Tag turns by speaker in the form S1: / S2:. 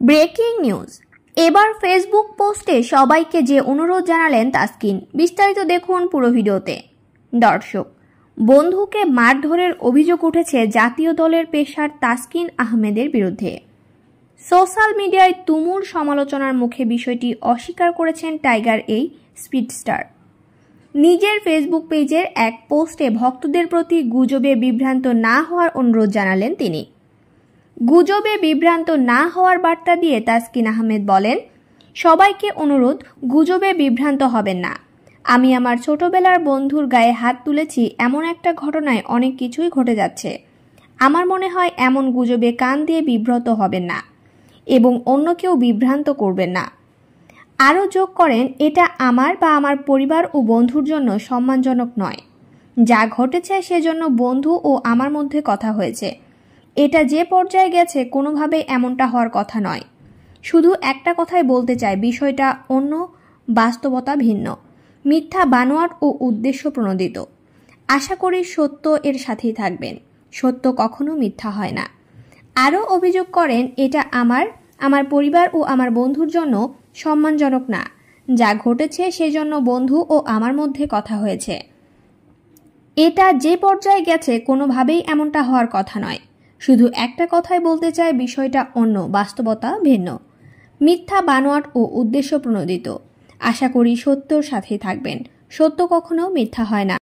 S1: Breaking news. এবার Facebook পোস্টে সবাইকে যে অনুরোধ জানালেন তাসকিন, বিস্তারিত দেখুন পুরো ভিডিওতে। দর্শক, বন্ধুকে মারধরের অভিযোগ উঠেছে জাতীয় দলের পেসার তাসকিন আহমেদের বিরুদ্ধে। সোশ্যাল মিডিয়ায় তুমুল সমালোচনার মুখে বিষয়টি অস্বীকার করেছেন টাইগার এই স্পিডস্টার। নিজের ফেসবুক পেজের এক পোস্টে ভক্তদের প্রতি গুজবে বিভ্রান্ত না হওয়ার অনুরোধ জানালেন তিনি। গুজবে বিভ্রান্ত না হওয়ার বার্তা দিয়ে তাসকিন আহমেদ বলেন, সবাইকে অনুরোধ, গুজবে বিভ্রান্ত হবেন না। আমি আমার ছোটবেলার বন্ধুর গায়ে হাত তুলেছি, এমন একটা ঘটনায় অনেক কিছুই ঘটে যাচ্ছে। আমার মনে হয় এমন গুজবে কান দিয়ে বিব্রত হবেন না এবং অন্য কেউ বিভ্রান্ত করবেন না। আরও যোগ করেন, এটা আমার বা আমার পরিবার ও বন্ধুর জন্য সম্মানজনক নয়। যা ঘটেছে সেজন্য বন্ধু ও আমার মধ্যে কথা হয়েছে। এটা যে পর্যায়ে গেছে কোনোভাবেই এমনটা হওয়ার কথা নয়। শুধু একটা কথাই বলতে চাই, বিষয়টা অন্য, বাস্তবতা ভিন্ন, মিথ্যা বানোয়াট ও উদ্দেশ্য প্রণোদিত। আশা করি সত্য এর সাথেই থাকবেন। সত্য কখনো মিথ্যা হয় না। আরও অভিযোগ করেন, এটা আমার পরিবার ও আমার বন্ধুর জন্য সম্মানজনক না। যা ঘটেছে সেজন্য বন্ধু ও আমার মধ্যে কথা হয়েছে। এটা যে পর্যায়ে গেছে কোনোভাবেই এমনটা হওয়ার কথা নয়। শুধু একটা কথাই বলতে চাই, বিষয়টা অন্য, বাস্তবতা ভিন্ন, মিথ্যা বানোয়াট ও উদ্দেশ্য প্রণোদিত। আশা করি সত্যর সাথেই থাকবেন। সত্য কখনো মিথ্যা হয় না।